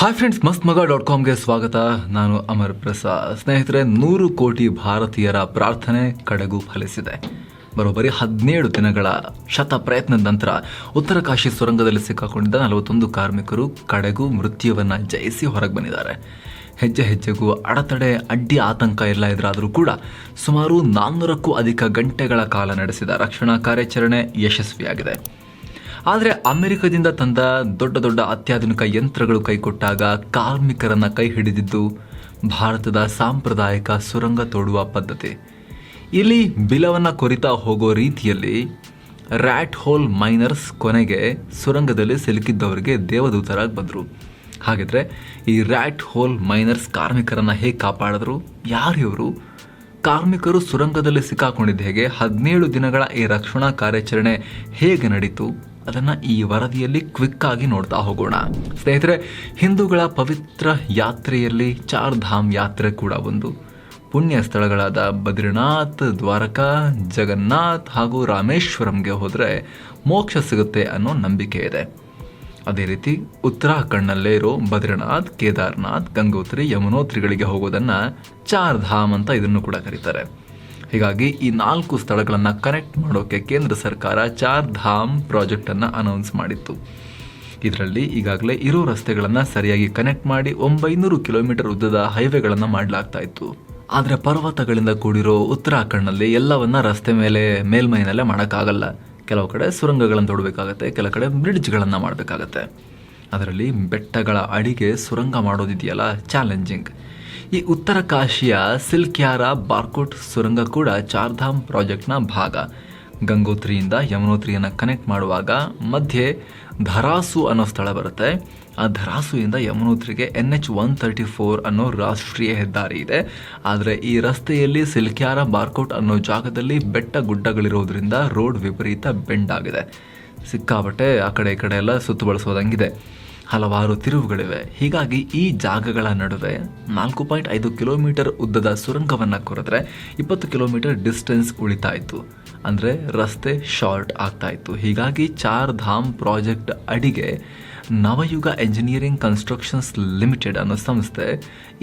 Hi friends, ಮಸ್ತ್ಮಗ.ಕಾಮ್ಗೆ ಸ್ವಾಗತ. ನಾನು ಅಮರ್ ಪ್ರಸಾದ್. ಸ್ನೇಹಿತರೆ, 100 ಕೋಟಿ ಭಾರತೀಯರ ಪ್ರಾರ್ಥನೆ ಕಡೆಗೂ ಫಲಿಸಿದೆ. ಬರೋಬ್ಬರಿ 17 ದಿನಗಳ ಶತ ಪ್ರಯತ್ನದ ನಂತರ ಉತ್ತರ ಕಾಶಿ ಸುರಂಗದಲ್ಲಿ ಸಿಕ್ಕಾಕೊಂಡಿದ್ದ 41 ಕಾರ್ಮಿಕರು ಕಡೆಗೂ ಮೃತ್ಯುವನ್ನು ಜಯಿಸಿ ಹೊರಗೆ ಬಂದಿದ್ದಾರೆ. ಹೆಜ್ಜೆ ಹೆಜ್ಜೆಗೂ ಅಡೆತಡೆ, ಅಡ್ಡಿ, ಆತಂಕ ಎಲ್ಲ ಎದುರಾದರೂ ಕೂಡ ಸುಮಾರು 400ಕ್ಕೂ ಅಧಿಕ ಗಂಟೆಗಳ ಕಾಲ ನಡೆಸಿದ ರಕ್ಷಣಾ ಕಾರ್ಯಾಚರಣೆ ಯಶಸ್ವಿಯಾಗಿದೆ. ಆದರೆ ಅಮೆರಿಕದಿಂದ ತಂದ ದೊಡ್ಡ ದೊಡ್ಡ ಅತ್ಯಾಧುನಿಕ ಯಂತ್ರಗಳು ಕೈಕೊಟ್ಟಾಗ ಕಾರ್ಮಿಕರನ್ನು ಕೈ ಹಿಡಿದಿದ್ದು ಭಾರತದ ಸಾಂಪ್ರದಾಯಿಕ ಸುರಂಗ ತೋಡುವ ಪದ್ಧತಿ. ಇಲ್ಲಿ ಬಿಲವನ್ನು ಕೊರಿತಾ ಹೋಗೋ ರೀತಿಯಲ್ಲಿ ರ್ಯಾಟ್ ಹೋಲ್ ಮೈನರ್ಸ್ ಕೊನೆಗೆ ಸುರಂಗದಲ್ಲಿ ಸಿಲುಕಿದ್ದವರಿಗೆ ದೇವದೂತರಾಗಿ ಬಂದರು. ಹಾಗಿದ್ರೆ ಈ ರ್ಯಾಟ್ ಹೋಲ್ ಮೈನರ್ಸ್ ಕಾರ್ಮಿಕರನ್ನು ಹೇಗೆ ಕಾಪಾಡಿದ್ರು? ಯಾರಿವರು? ಕಾರ್ಮಿಕರು ಸುರಂಗದಲ್ಲಿ ಸಿಕ್ಕಾಕೊಂಡಿದ್ದು ಹೇಗೆ? 17 ದಿನಗಳ ಈ ರಕ್ಷಣಾ ಕಾರ್ಯಾಚರಣೆ ಹೇಗೆ ನಡೀತು? ಅದನ್ನು ಈ ವರದಿಯಲ್ಲಿ ಕ್ವಿಕ್ ಆಗಿ ನೋಡ್ತಾ ಹೋಗೋಣ. ಸ್ನೇಹಿತರೆ, ಹಿಂದೂಗಳ ಪವಿತ್ರ ಯಾತ್ರೆಯಲ್ಲಿ ಚಾರ್ ಧಾಮ್ ಯಾತ್ರೆ ಕೂಡ ಒಂದು. ಪುಣ್ಯ ಸ್ಥಳಗಳಾದ ಬದ್ರಿನಾಥ್, ದ್ವಾರಕಾ, ಜಗನ್ನಾಥ್ ಹಾಗೂ ರಾಮೇಶ್ವರಂಗೆ ಹೋದರೆ ಮೋಕ್ಷ ಸಿಗುತ್ತೆ ಅನ್ನೋ ನಂಬಿಕೆ ಇದೆ. ಅದೇ ರೀತಿ ಉತ್ತರಾಖಂಡ್ನಲ್ಲೇ ಇರೋ ಬದ್ರಿನಾಥ್, ಕೇದಾರ್ನಾಥ್, ಗಂಗೋತ್ರಿ, ಯಮುನೋತ್ರಿಗಳಿಗೆ ಹೋಗೋದನ್ನು ಚಾರ್ ಧಾಮ್ ಅಂತ ಇದನ್ನು ಕೂಡ ಕರೀತಾರೆ. ಹೀಗಾಗಿ ಈ 4 ಸ್ಥಳಗಳನ್ನು ಕನೆಕ್ಟ್ ಮಾಡೋಕ್ಕೆ ಕೇಂದ್ರ ಸರ್ಕಾರ ಚಾರ್ ಧಾಮ್ ಪ್ರಾಜೆಕ್ಟನ್ನು ಅನೌನ್ಸ್ ಮಾಡಿತ್ತು. ಇದರಲ್ಲಿ ಈಗಾಗಲೇ ಇರೋ ರಸ್ತೆಗಳನ್ನು ಸರಿಯಾಗಿ ಕನೆಕ್ಟ್ ಮಾಡಿ 900 ಕಿಲೋಮೀಟರ್ ಉದ್ದದ ಹೈವೇಗಳನ್ನು ಮಾಡಲಾಗ್ತಾ ಇತ್ತು. ಆದರೆ ಪರ್ವತಗಳಿಂದ ಕೂಡಿರೋ ಉತ್ತರಾಖಂಡ್ನಲ್ಲಿ ಎಲ್ಲವನ್ನ ರಸ್ತೆ ಮೇಲ್ಮೈನಲ್ಲೇ ಮಾಡೋಕ್ಕಾಗಲ್ಲ. ಕೆಲವು ಕಡೆ ಸುರಂಗಗಳನ್ನು ತೋಡಬೇಕಾಗತ್ತೆ, ಕೆಲವು ಕಡೆ ಬ್ರಿಡ್ಜ್ಗಳನ್ನು ಮಾಡಬೇಕಾಗತ್ತೆ. ಅದರಲ್ಲಿ ಬೆಟ್ಟಗಳ ಅಡಿಗೆ ಸುರಂಗ ಮಾಡೋದಿದೆಯಲ್ಲ, ಚಾಲೆಂಜಿಂಗ್. ಈ ಉತ್ತರ ಕಾಶಿಯ ಸಿಲ್ಕ್ಯಾರ ಬಾರ್ಕೋಟ್ ಸುರಂಗ ಕೂಡ ಚಾರ್ಧಾಮ್ ಪ್ರಾಜೆಕ್ಟ್ನ ಭಾಗ. ಗಂಗೋತ್ರಿಯಿಂದ ಯಮುನೋತ್ರಿಯನ್ನು ಕನೆಕ್ಟ್ ಮಾಡುವಾಗ ಮಧ್ಯೆ ಧರಾಸು ಅನ್ನೋ ಸ್ಥಳ ಬರುತ್ತೆ. ಆ ಧರಾಸುಯಿಂದ ಯಮುನೋತ್ರಿಗೆ NH-134 ಅನ್ನೋ ರಾಷ್ಟ್ರೀಯ ಹೆದ್ದಾರಿ ಇದೆ. ಆದರೆ ಈ ರಸ್ತೆಯಲ್ಲಿ ಸಿಲ್ಕ್ಯಾರ ಬಾರ್ಕೋಟ್ ಅನ್ನೋ ಜಾಗದಲ್ಲಿ ಬೆಟ್ಟ ಗುಡ್ಡಗಳಿರೋದ್ರಿಂದ ರೋಡ್ ವಿಪರೀತ ಬೆಂಡ್ ಆಗಿದೆ. ಸಿಕ್ಕಾಬಟ್ಟೆ ಆ ಕಡೆ ಈ ಕಡೆ ಎಲ್ಲ ಸುತ್ತು ಬಳಸೋದಂಗಿದೆ. ಹಲವಾರು ತಿರುವುಗಳಿವೆ. ಹೀಗಾಗಿ ಈ ಜಾಗಗಳ ನಡುವೆ 4.5 ಕಿಲೋಮೀಟರ್ ಉದ್ದದ ಸುರಂಗವನ್ನು ಕೊರೆದ್ರೆ 20 ಕಿಲೋಮೀಟರ್ ಡಿಸ್ಟೆನ್ಸ್ ಉಳಿತಾ ಇತ್ತು. ಅಂದರೆ ರಸ್ತೆ ಶಾರ್ಟ್ ಆಗ್ತಾ ಇತ್ತು. ಹೀಗಾಗಿ ಚಾರ್ ಧಾಮ್ ಪ್ರಾಜೆಕ್ಟ್ ಅಡಿಗೆ ನವಯುಗ ಎಂಜಿನಿಯರಿಂಗ್ ಕನ್ಸ್ಟ್ರಕ್ಷನ್ಸ್ ಲಿಮಿಟೆಡ್ ಅನ್ನೋ ಸಂಸ್ಥೆ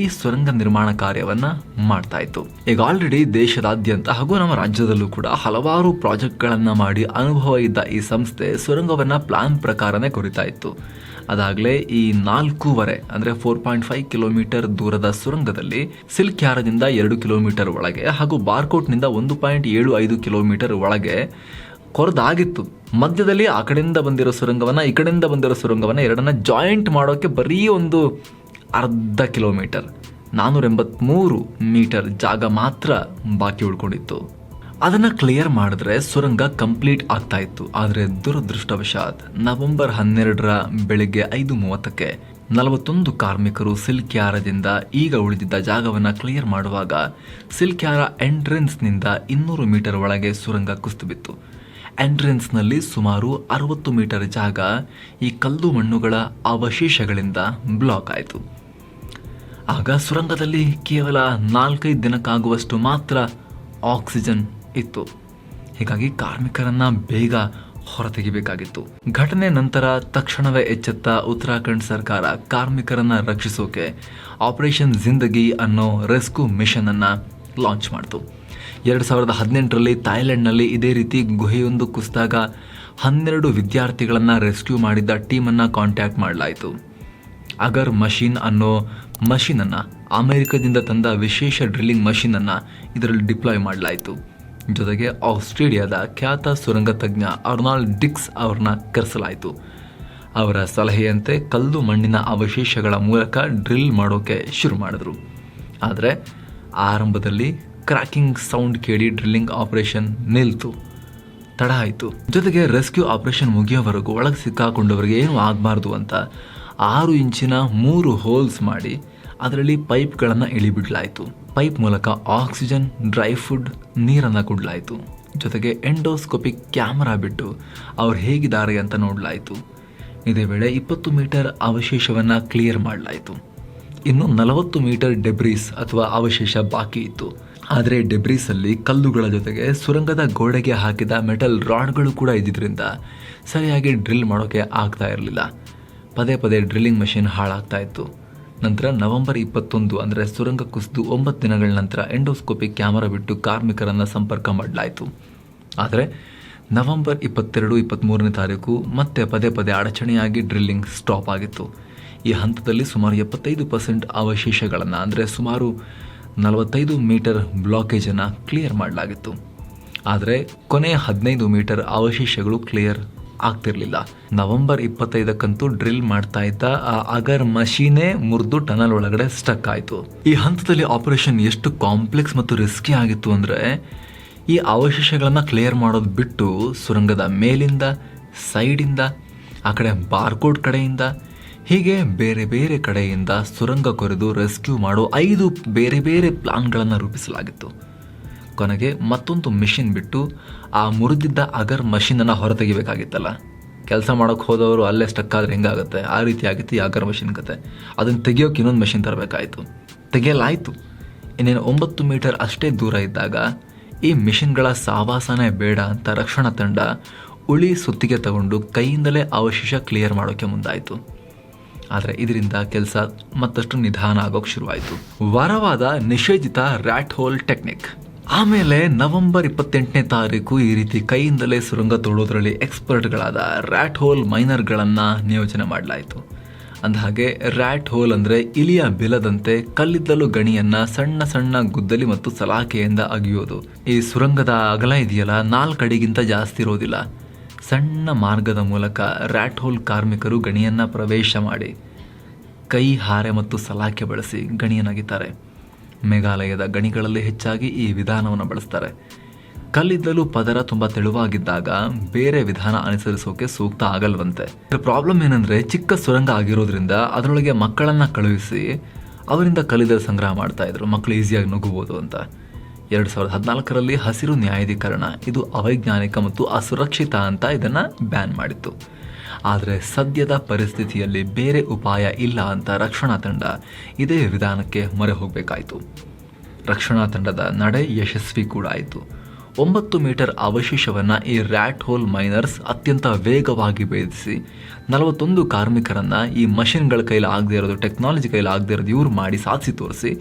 ಈ ಸುರಂಗ ನಿರ್ಮಾಣ ಕಾರ್ಯವನ್ನು ಮಾಡ್ತಾ ಇತ್ತು. ಈಗ ಆಲ್ರೆಡಿ ದೇಶದಾದ್ಯಂತ ಹಾಗೂ ನಮ್ಮ ರಾಜ್ಯದಲ್ಲೂ ಕೂಡ ಹಲವಾರು ಪ್ರಾಜೆಕ್ಟ್ಗಳನ್ನು ಮಾಡಿ ಅನುಭವ ಇದ್ದ ಈ ಸಂಸ್ಥೆ ಸುರಂಗವನ್ನು ಪ್ಲಾನ್ ಪ್ರಕಾರನೇ ಕೊರಿತಾ ಇತ್ತು. ಅದಾಗಲೇ ಈ 4.5 ಅಂದರೆ 4.5 ಕಿಲೋಮೀಟರ್ ದೂರದ ಸುರಂಗದಲ್ಲಿ ಸಿಲ್ಕ್ಯಾರದಿಂದ 2 ಕಿಲೋಮೀಟರ್ ಒಳಗೆ ಹಾಗೂ ಬಾರ್ಕೋಟ್ನಿಂದ 1.75 ಕಿಲೋಮೀಟರ್ ಒಳಗೆ ಕೊರೆದಾಗಿತ್ತು. ಮಧ್ಯದಲ್ಲಿ ಆ ಕಡೆಯಿಂದ ಬಂದಿರೋ ಸುರಂಗವನ್ನು, ಈ ಕಡೆಯಿಂದ ಬಂದಿರೋ ಸುರಂಗವನ್ನು ಎರಡನ್ನ ಜಾಯಿಂಟ್ ಮಾಡೋಕ್ಕೆ ಬರೀ ಒಂದು ಅರ್ಧ ಕಿಲೋಮೀಟರ್ 483 ಮೀಟರ್ ಜಾಗ ಮಾತ್ರ ಬಾಕಿ ಉಳ್ಕೊಂಡಿತ್ತು. ಅದನ್ನು ಕ್ಲಿಯರ್ ಮಾಡಿದ್ರೆ ಸುರಂಗ ಕಂಪ್ಲೀಟ್ ಆಗ್ತಾ ಇತ್ತು. ಆದರೆ ದುರದೃಷ್ಟವಶಾತ್ ನವೆಂಬರ್ 12ರ ಬೆಳಿಗ್ಗೆ 5:30ಕ್ಕೆ 41 ಕಾರ್ಮಿಕರು ಸಿಲ್ಕ್ಯಾರದಿಂದ ಈಗ ಉಳಿದಿದ್ದ ಜಾಗವನ್ನು ಕ್ಲಿಯರ್ ಮಾಡುವಾಗ ಸಿಲ್ಕ್ಯಾರ ಎಂಟ್ರೆನ್ಸ್ನಿಂದ 200 ಮೀಟರ್ ಒಳಗೆ ಸುರಂಗ ಕುಸಿದು ಬಿತ್ತು. ಎಂಟ್ರೆನ್ಸ್ನಲ್ಲಿ ಸುಮಾರು 60 ಮೀಟರ್ ಜಾಗ ಈ ಕಲ್ಲು ಮಣ್ಣುಗಳ ಅವಶೇಷಗಳಿಂದ ಬ್ಲಾಕ್ ಆಯಿತು. ಆಗ ಸುರಂಗದಲ್ಲಿ ಕೇವಲ 4-5 ದಿನಕ್ಕಾಗುವಷ್ಟು ಮಾತ್ರ ಆಕ್ಸಿಜನ್ ಇತ್ತು. ಹೀಗಾಗಿ ಕಾರ್ಮಿಕರನ್ನ ಬೇಗ ಹೊರತೆಗಿಬೇಕಾಗಿತ್ತು. ಘಟನೆ ನಂತರ ತಕ್ಷಣವೇ ಎಚ್ಚೆತ್ತ ಉತ್ತರಾಖಂಡ್ ಸರ್ಕಾರ ಕಾರ್ಮಿಕರನ್ನ ರಕ್ಷಿಸೋಕೆ ಆಪರೇಷನ್ ಜಿಂದಗಿ ಅನ್ನೋ ರೆಸ್ಕ್ಯೂ ಮಿಷನ್ ಅನ್ನ ಲಾಂಚ್ ಮಾಡಿತು. 2018ರಲ್ಲಿ ಥಾಯ್ಲೆಂಡ್ನಲ್ಲಿ ಇದೇ ರೀತಿ ಗುಹೆಯೊಂದು ಕುಸಿದಾಗ 12 ವಿದ್ಯಾರ್ಥಿಗಳನ್ನು ರೆಸ್ಕ್ಯೂ ಮಾಡಿದ್ದ ಟೀಮನ್ನು ಕಾಂಟ್ಯಾಕ್ಟ್ ಮಾಡಲಾಯಿತು. ಅಗರ್ ಮಷೀನ್ ಅನ್ನೋ ಮಷೀನನ್ನು, ಅಮೆರಿಕದಿಂದ ತಂದ ವಿಶೇಷ ಡ್ರಿಲ್ಲಿಂಗ್ ಮಷೀನನ್ನು ಇದರಲ್ಲಿ ಡಿಪ್ಲಾಯ್ ಮಾಡಲಾಯಿತು. ಜೊತೆಗೆ ಆಸ್ಟ್ರೇಲಿಯಾದ ಖ್ಯಾತ ಸುರಂಗ ತಜ್ಞ ಅರ್ನಾಲ್ಡ್ ಡಿಕ್ಸ್ ಅವ್ರನ್ನ ಕರೆಸಲಾಯಿತು. ಅವರ ಸಲಹೆಯಂತೆ ಕಲ್ಲು ಮಣ್ಣಿನ ಅವಶೇಷಗಳ ಮೂಲಕ ಡ್ರಿಲ್ ಮಾಡೋಕೆ ಶುರು ಮಾಡಿದ್ರು. ಆದರೆ ಆರಂಭದಲ್ಲಿ ಕ್ರ್ಯಾಕಿಂಗ್ ಸೌಂಡ್ ಕೇಳಿ ಡ್ರಿಲ್ಲಿಂಗ್ ಆಪರೇಷನ್ ನಿಲ್ತು, ತಡ ಆಯಿತು. ಜೊತೆಗೆ ರೆಸ್ಕ್ಯೂ ಆಪರೇಷನ್ ಮುಗಿಯೋವರೆಗೂ ಒಳಗೆ ಸಿಕ್ಕಾಕೊಂಡವರಿಗೆ ಏನೂ ಆಗಬಾರ್ದು ಅಂತ 6 ಇಂಚಿನ 3 ಹೋಲ್ಸ್ ಮಾಡಿ ಅದರಲ್ಲಿ ಪೈಪ್ಗಳನ್ನು ಇಳಿಬಿಡಲಾಯಿತು. ಪೈಪ್ ಮೂಲಕ ಆಕ್ಸಿಜನ್, ಡ್ರೈ ಫುಡ್, ನೀರನ್ನು ಕೊಡಲಾಯಿತು. ಜೊತೆಗೆ ಎಂಡೋಸ್ಕೋಪಿಕ್ ಕ್ಯಾಮರಾ ಬಿಟ್ಟು ಅವ್ರು ಹೇಗಿದ್ದಾರೆ ಅಂತ ನೋಡಲಾಯಿತು. ಇದೇ ವೇಳೆ 20 ಮೀಟರ್ ಅವಶೇಷವನ್ನು ಕ್ಲಿಯರ್ ಮಾಡಲಾಯಿತು. ಇನ್ನು 40 ಮೀಟರ್ ಡೆಬ್ರೀಸ್ ಅಥವಾ ಅವಶೇಷ ಬಾಕಿ ಇತ್ತು. ಆದರೆ ಡೆಬ್ರೀಸಲ್ಲಿ ಕಲ್ಲುಗಳ ಜೊತೆಗೆ ಸುರಂಗದ ಗೋಡೆಗೆ ಹಾಕಿದ ಮೆಟಲ್ ರಾಡ್ಗಳು ಕೂಡ ಇದ್ದಿದ್ದರಿಂದ ಸರಿಯಾಗಿ ಡ್ರಿಲ್ ಮಾಡೋಕ್ಕೆ ಆಗ್ತಾ ಇರಲಿಲ್ಲ. ಪದೇ ಪದೇ ಡ್ರಿಲ್ಲಿಂಗ್ ಮಷಿನ್ ಹಾಳಾಗ್ತಾ ಇತ್ತು. ನಂತರ ನವೆಂಬರ್ 21 ಅಂದರೆ ಸುರಂಗ ಕುಸಿದು 9 ದಿನಗಳ ನಂತರ ಎಂಡೋಸ್ಕೋಪಿಕ್ ಕ್ಯಾಮರಾ ಬಿಟ್ಟು ಕಾರ್ಮಿಕರನ್ನು ಸಂಪರ್ಕ ಮಾಡಲಾಯಿತು. ಆದರೆ ನವೆಂಬರ್ 22, 23ನೇ ತಾರೀಕು ಮತ್ತೆ ಪದೇ ಪದೇ ಅಡಚಣೆಯಾಗಿ ಡ್ರಿಲ್ಲಿಂಗ್ ಸ್ಟಾಪ್ ಆಗಿತ್ತು. ಈ ಹಂತದಲ್ಲಿ ಸುಮಾರು 75% ಅವಶೇಷಗಳನ್ನು ಅಂದರೆ ಸುಮಾರು 45 ಮೀಟರ್ ಬ್ಲಾಕೇಜನ್ನು ಕ್ಲಿಯರ್ ಮಾಡಲಾಗಿತ್ತು. ಆದರೆ ಕೊನೆಯ 15 ಮೀಟರ್ ಅವಶೇಷಗಳು ಕ್ಲಿಯರ್ ಆಗ್ತಿರ್ಲಿಲ್ಲ. ನವೆಂಬರ್ 25ಕ್ಕಂತೂ ಡ್ರಿಲ್ ಮಾಡ್ತಾ ಇದ್ದ ಆ ಅಗರ್ ಮಷೀನೇ ಮುರಿದು ಟನಲ್ ಒಳಗಡೆ ಸ್ಟಕ್ ಆಯಿತು. ಈ ಹಂತದಲ್ಲಿ ಆಪರೇಷನ್ ಎಷ್ಟು ಕಾಂಪ್ಲೆಕ್ಸ್ ಮತ್ತು ರಿಸ್ಕಿ ಆಗಿತ್ತು ಅಂದರೆ, ಈ ಅವಶೇಷಗಳನ್ನು ಕ್ಲಿಯರ್ ಮಾಡೋದು ಬಿಟ್ಟು ಸುರಂಗದ ಮೇಲಿಂದ, ಸೈಡಿಂದ, ಆ ಕಡೆ ಬಾರ್ಕೋಡ್ ಕಡೆಯಿಂದ, ಹೀಗೆ ಬೇರೆ ಬೇರೆ ಕಡೆಯಿಂದ ಸುರಂಗ ಕೊರೆದು ರೆಸ್ಕ್ಯೂ ಮಾಡೋ 5 ಬೇರೆ ಬೇರೆ ಪ್ಲಾನ್ಗಳನ್ನು ರೂಪಿಸಲಾಗಿತ್ತು. ಕೊನೆಗೆ ಮತ್ತೊಂದು ಮಿಷಿನ್ ಬಿಟ್ಟು ಆ ಮುರಿದಿದ್ದ ಅಗರ್ ಮಷೀನನ್ನು ಹೊರತೆಗಿಬೇಕಾಗಿತ್ತಲ್ಲ. ಕೆಲಸ ಮಾಡೋಕ್ಕೆ ಹೋದವರು ಅಲ್ಲೇ ಸ್ಟಕ್ ಆದರೆ ಹೆಂಗಾಗುತ್ತೆ, ಆ ರೀತಿ ಆಗಿತ್ತು ಈ ಅಗರ್ ಮಷಿನ್ ಕತೆ. ಅದನ್ನು ತೆಗಿಯೋಕೆ ಇನ್ನೊಂದು ಮಷಿನ್ ತರಬೇಕಾಯಿತು. ತೆಗೆಯಲಾಯಿತು. ಇನ್ನೇನು 9 ಮೀಟರ್ ಅಷ್ಟೇ ದೂರ ಇದ್ದಾಗ ಈ ಮಿಷಿನ್ಗಳ ಸಾವಾಸನೇ ಬೇಡ ಅಂತ ರಕ್ಷಣಾ ತಂಡ ಉಳಿ ಸುತ್ತಿಗೆ ತಗೊಂಡು ಕೈಯಿಂದಲೇ ಅವಶೇಷ ಕ್ಲಿಯರ್ ಮಾಡೋಕ್ಕೆ ಮುಂದಾಯಿತು. ಆದರೆ ಇದರಿಂದ ಕೆಲಸ ಮತ್ತಷ್ಟು ನಿಧಾನ ಆಗೋಕ್ಕೆ ಶುರುವಾಯಿತು. ವಾರವಾದ ನಿಷೇಧಿತ ರ್ಯಾಟ್ ಹೋಲ್ ಟೆಕ್ನಿಕ್. ಆಮೇಲೆ ನವೆಂಬರ್ 28ನೇ ತಾರೀಕು ಈ ರೀತಿ ಕೈಯಿಂದಲೇ ಸುರಂಗ ತೋಡೋದ್ರಲ್ಲಿ ಎಕ್ಸ್ಪರ್ಟ್ಗಳಾದ ರ್ಯಾಟ್ ಹೋಲ್ ಮೈನರ್ಗಳನ್ನು ನಿಯೋಜನೆ ಮಾಡಲಾಯಿತು. ಅಂದಹಾಗೆ ರ್ಯಾಟ್ ಹೋಲ್ ಅಂದರೆ ಇಲಿಯ ಬಿಲದಂತೆ ಕಲ್ಲಿದ್ದಲು ಗಣಿಯನ್ನು ಸಣ್ಣ ಸಣ್ಣ ಗುದ್ದಲಿ ಮತ್ತು ಸಲಾಕೆಯಿಂದ ಅಗಿಯೋದು. ಈ ಸುರಂಗದ ಅಗಲ ಇದೆಯಲ್ಲ 4 ಅಡಿಗಿಂತ ಜಾಸ್ತಿ ಇರೋದಿಲ್ಲ. ಸಣ್ಣ ಮಾರ್ಗದ ಮೂಲಕ ರ್ಯಾಟ್ ಹೋಲ್ ಕಾರ್ಮಿಕರು ಗಣಿಯನ್ನು ಪ್ರವೇಶ ಮಾಡಿ ಕೈ, ಹಾರೆ ಮತ್ತು ಸಲಾಕೆ ಬಳಸಿ ಗಣಿಯನ್ನಾಗಿದ್ದಾರೆ. ಮೇಘಾಲಯದ ಗಣಿಗಳಲ್ಲಿ ಹೆಚ್ಚಾಗಿ ಈ ವಿಧಾನವನ್ನು ಬಳಸ್ತಾರೆ. ಕಲ್ಲಿದ್ದಲು ಪದರ ತುಂಬ ತೆಳುವಾಗಿದ್ದಾಗ ಬೇರೆ ವಿಧಾನ ಅನುಸರಿಸೋಕೆ ಸೂಕ್ತ ಆಗಲ್ವಂತೆ. ಪ್ರಾಬ್ಲಮ್ ಏನಂದರೆ, ಚಿಕ್ಕ ಸುರಂಗ ಆಗಿರೋದ್ರಿಂದ ಅದರೊಳಗೆ ಮಕ್ಕಳನ್ನು ಕಳುಹಿಸಿ ಅವರಿಂದ ಕಲ್ಲಿದ್ದಲು ಸಂಗ್ರಹ ಮಾಡ್ತಾ ಇದ್ರು, ಮಕ್ಕಳು ಈಸಿಯಾಗಿ ನುಗ್ಗಬಹುದು ಅಂತ. 2014ರಲ್ಲಿ ಹಸಿರು ನ್ಯಾಯಾಧೀಕರಣ ಇದು ಅವೈಜ್ಞಾನಿಕ ಮತ್ತು ಅಸುರಕ್ಷಿತ ಅಂತ ಇದನ್ನು ಬ್ಯಾನ್ ಮಾಡಿತ್ತು. ಆದರೆ ಸದ್ಯದ ಪರಿಸ್ಥಿತಿಯಲ್ಲಿ ಬೇರೆ ಉಪಾಯ ಇಲ್ಲ ಅಂತ ರಕ್ಷಣಾ ತಂಡ ಇದೇ ವಿಧಾನಕ್ಕೆ ಮೊರೆ ಹೋಗಬೇಕಾಯಿತು. ರಕ್ಷಣಾ ತಂಡದ ನಡೆ ಯಶಸ್ವಿ ಕೂಡ ಆಯಿತು. 9 ಮೀಟರ್ ಅವಶೇಷವನ್ನು ಈ ರ್ಯಾಟ್ ಹೋಲ್ ಮೈನರ್ಸ್ ಅತ್ಯಂತ ವೇಗವಾಗಿ ಭೇದಿಸಿ 41 ಕಾರ್ಮಿಕರನ್ನು ಈ ಮಷಿನ್ಗಳ ಕೈಲಿ ಆಗದೆ ಇರೋದು, ಟೆಕ್ನಾಲಜಿ ಕೈಲಿ ಆಗದೆ ಇರೋದು ಇವ್ರು ಮಾಡಿ ಸಾಧಿಸಿ ತೋರಿಸಿ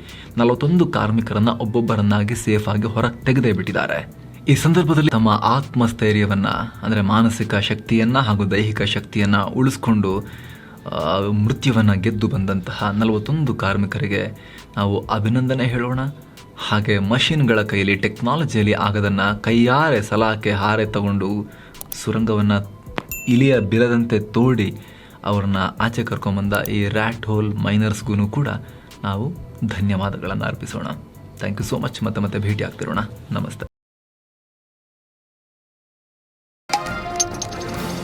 41 ಕಾರ್ಮಿಕರನ್ನು ಒಬ್ಬೊಬ್ಬರನ್ನಾಗಿ ಸೇಫಾಗಿ ಹೊರಗೆ ತೆಗೆದೇ ಬಿಟ್ಟಿದ್ದಾರೆ. ಈ ಸಂದರ್ಭದಲ್ಲಿ ತಮ್ಮ ಆತ್ಮಸ್ಥೈರ್ಯವನ್ನು ಅಂದರೆ ಮಾನಸಿಕ ಶಕ್ತಿಯನ್ನು ಹಾಗೂ ದೈಹಿಕ ಶಕ್ತಿಯನ್ನು ಉಳಿಸ್ಕೊಂಡು ಮೃತ್ಯುವನ್ನು ಗೆದ್ದು ಬಂದಂತಹ 41 ಕಾರ್ಮಿಕರಿಗೆ ನಾವು ಅಭಿನಂದನೆ ಹೇಳೋಣ. ಹಾಗೆ ಮಷಿನ್ಗಳ ಕೈಲಿ ಟೆಕ್ನಾಲಜಿಯಲ್ಲಿ ಆಗೋದನ್ನು ಕೈಯಾರೆ ಸಲಾಕೆ ಹಾರೆ ತಗೊಂಡು ಸುರಂಗವನ್ನು ಇಲಿಯ ಬಿಲದಂತೆ ತೋಡಿ ಅವ್ರನ್ನ ಆಚೆ ಕರ್ಕೊಂಬಂದ ಈ ರ್ಯಾಟ್ ಹೋಲ್ ಮೈನರ್ಸ್ಗೂ ಕೂಡ ನಾವು ಧನ್ಯವಾದಗಳನ್ನು ಅರ್ಪಿಸೋಣ. Thank you so much. ಮತ್ತೆ ಭೇಟಿ ಆಗ್ತಿರೋಣ. ನಮಸ್ತೆ.